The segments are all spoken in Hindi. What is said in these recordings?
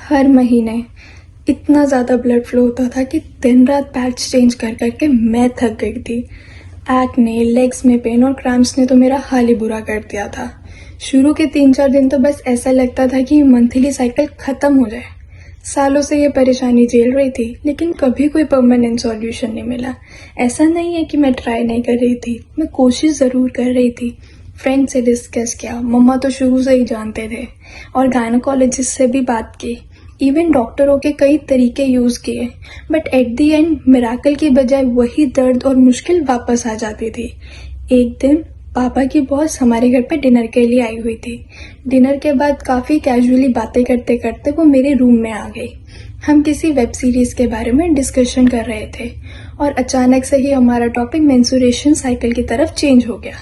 हर महीने इतना ज़्यादा ब्लड फ्लो होता था कि दिन रात पैड्स चेंज कर करके मैं थक गई थी। एक्ने, लेग्स में पेन और क्रैम्प्स ने तो मेरा हाल ही बुरा कर दिया था। शुरू के 3-4 दिन तो बस ऐसा लगता था कि मंथली साइकिल ख़त्म हो जाए। सालों से ये परेशानी झेल रही थी, लेकिन कभी कोई परमानेंट सॉल्यूशन नहीं मिला। ऐसा नहीं है कि मैं ट्राई नहीं कर रही थी, मैं कोशिश ज़रूर कर रही थी। फ्रेंड से डिस्कस किया, मम्मा तो शुरू से ही जानते थे, और गायनोकोलॉजिस्ट से भी बात की। इवन डॉक्टरों के कई तरीके यूज़ किए, but at the and miracle की बजाय वही दर्द और मुश्किल वापस आ जाती थी। एक दिन पापा की बॉस हमारे घर पे डिनर के लिए आई हुई थी। डिनर के बाद काफ़ी कैजुअली बातें करते करते वो मेरे रूम में आ गई। हम किसी वेब सीरीज़ के बारे में डिस्कशन कर रहे थे और अचानक से ही हमारा टॉपिक मेंस्ट्रुएशन साइकिल की तरफ चेंज हो गया।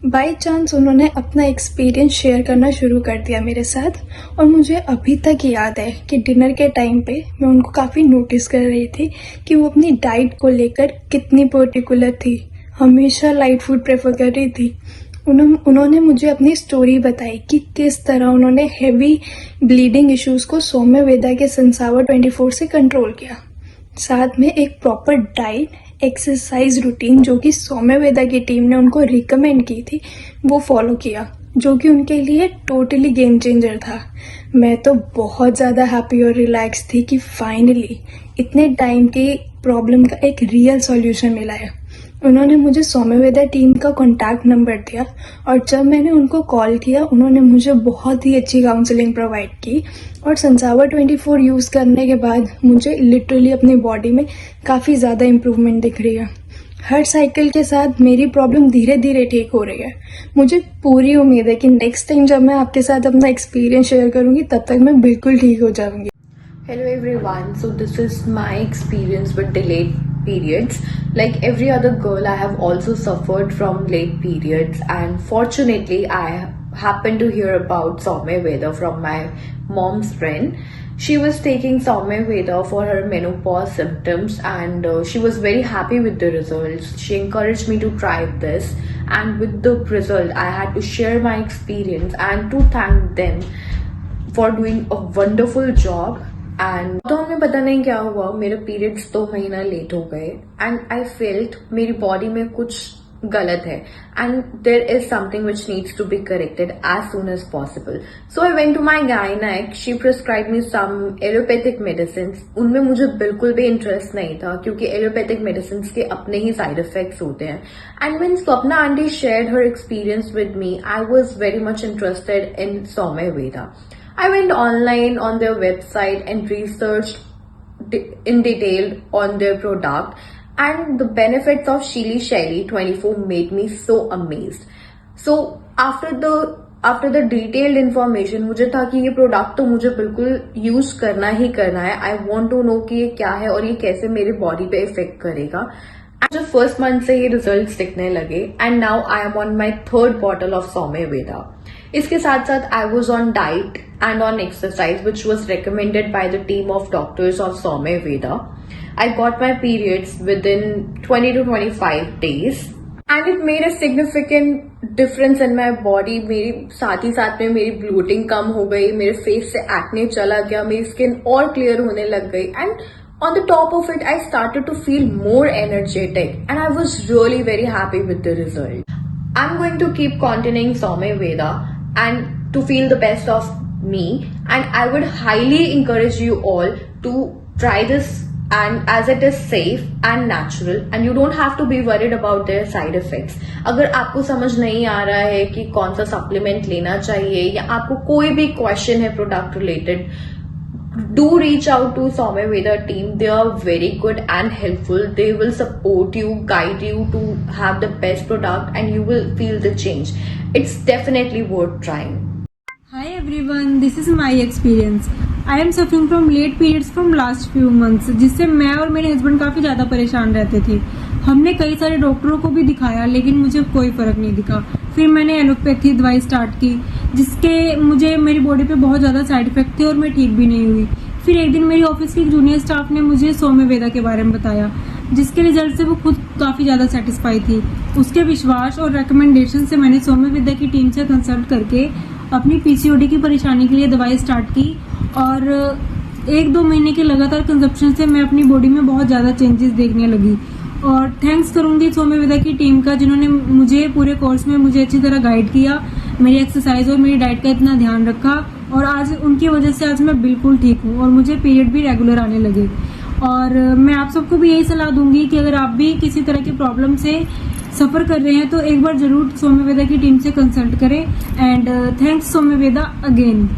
बाई चांस उन्होंने अपना एक्सपीरियंस शेयर करना शुरू कर दिया मेरे साथ, और मुझे अभी तक याद है कि डिनर के टाइम पे मैं उनको काफ़ी नोटिस कर रही थी कि वो अपनी डाइट को लेकर कितनी पर्टिकुलर थी। हमेशा लाइट फूड प्रेफर कर रही थी। उन्होंने मुझे अपनी स्टोरी बताई कि किस तरह उन्होंने हैवी ब्लीडिंग इश्यूज को सौम्य वेदा के सनसावर 24 से कंट्रोल किया। साथ में एक प्रॉपर डाइट, एक्सरसाइज रूटीन जो कि सौम्य वेदा की टीम ने उनको रिकमेंड की थी, वो फॉलो किया, जो कि उनके लिए टोटली गेम चेंजर था। मैं तो बहुत ज़्यादा हैप्पी और रिलैक्स थी कि फाइनली इतने टाइम की प्रॉब्लम का एक रियल सॉल्यूशन मिला है। उन्होंने मुझे सौम्य वेदा टीम का कॉन्टैक्ट नंबर दिया, और जब मैंने उनको कॉल किया उन्होंने मुझे बहुत ही अच्छी काउंसलिंग प्रोवाइड की, और सनसावर 24 यूज़ करने के बाद मुझे लिटरली अपनी बॉडी में काफ़ी ज़्यादा इम्प्रूवमेंट दिख रही है। हर साइकिल के साथ मेरी प्रॉब्लम धीरे धीरे ठीक हो रही है। मुझे पूरी उम्मीद है कि नेक्स्ट टाइम जब मैं आपके साथ अपना एक्सपीरियंस शेयर करूँगी तब तक मैं बिल्कुल ठीक हो जाऊँगी। Hello everyone, so this is my experience with delayed periods. Like every other girl, I have also suffered from late periods, and fortunately I happened to hear about Saumya Veda from my mom's friend. She was taking Saumya Veda for her menopause symptoms, and she was very happy with the results. She encouraged me to try this, and with the result I had to share my experience and to thank them for doing a wonderful job. And तो हमें पता नहीं क्या हुआ, मेरे पीरियड्स 2 महीना लेट हो गए, एंड आई फेल्ट मेरी बॉडी में कुछ गलत है, and there is something which needs to be corrected as soon as possible. So I went to my गायनेक. She prescribe me some allopathic medicine. उनमें मुझे बिल्कुल भी इंटरेस्ट नहीं था, क्योंकि एलोपैथिक मेडिसिन के अपने ही साइड इफेक्ट्स होते हैं. And when Swapna aunty shared her experience with me, I was very much interested in Saumya Veda. I went online on their website and researched in detail on their product, and the benefits of Shili Shaili 24 made me so amazed. So after the detailed information, मुझे था कि ये प्रोडक्ट तो मुझे बिल्कुल यूज करना ही करना है. आई वॉन्ट टू नो कि ये क्या है और ये कैसे मेरी बॉडी पे इफेक्ट करेगा. मुझे फर्स्ट मंथ से ये रिजल्ट्स दिखने लगे, and now I am on my 3rd bottle of Saumya Veda. इसके साथ साथ I was on diet and on exercise which was recommended by the team of doctors of Saumya Veda. I got my periods within 20 to 25 days, and it made a significant difference in my body. मेरी साथ ही साथ में मेरी bloating कम हो गई, मेरे फेस से एक्ने चला गया, मेरी स्किन और क्लियर होने लग गई, and on the top of it I started to feel more energetic, and I was really very happy with the result. I'm going to keep continuing Saumya Veda and to feel the best of me, and I would highly encourage you all to try this, and as it is safe and natural, and you don't have to be worried about their side effects. अगर आपको समझ नहीं आ रहा है कि कौन सा सप्लीमेंट लेना चाहिए, या आपको कोई भी क्वेश्चन है product related, do reach out to Saumya Veda team. They are very good and helpful. They will support you, guide you to have the best product, and you will feel the change. It's definitely worth trying. Hi everyone, this is my experience. I am suffering from late periods from last few months, जिससे मैं और मेरे हस्बैंड काफ़ी ज़्यादा परेशान रहते थे. हमने कई सारे डॉक्टरों को भी दिखाया, लेकिन मुझे कोई फ़र्क नहीं दिखा. फिर मैंने एलोपैथी दवाई स्टार्ट की, जिसके मुझे मेरी बॉडी पे बहुत ज़्यादा साइड इफेक्ट थे और मैं ठीक भी नहीं हुई. फिर एक दिन मेरी ऑफिस की एक जूनियर स्टाफ ने मुझे सौम्य वेदा के बारे में बताया, जिसके रिजल्ट से वो खुद काफ़ी ज़्यादा सेटिस्फाई थी. उसके विश्वास और रिकमेंडेशन से मैंने सौम्य वेदा की टीम से कंसल्ट करके अपनी पीसीओडी की परेशानी के लिए दवाई स्टार्ट की, और 1-2 महीने के लगातार कंजप्शन से मैं अपनी बॉडी में बहुत ज़्यादा चेंजेस देखने लगी। और थैंक्स करूंगी सौम्य वेदा की टीम का, जिन्होंने मुझे पूरे कोर्स में मुझे अच्छी तरह गाइड किया, मेरी एक्सरसाइज और मेरी डाइट का इतना ध्यान रखा, और आज उनकी वजह से आज मैं बिल्कुल ठीक हूँ और मुझे पीरियड भी रेगुलर आने लगे। और मैं आप सबको भी यही सलाह दूंगी कि अगर आप भी किसी तरह की प्रॉब्लम से सफर कर रहे हैं तो एक बार जरूर सौम्य वेदा की टीम से कंसल्ट करें। And thanks Saumya Veda again.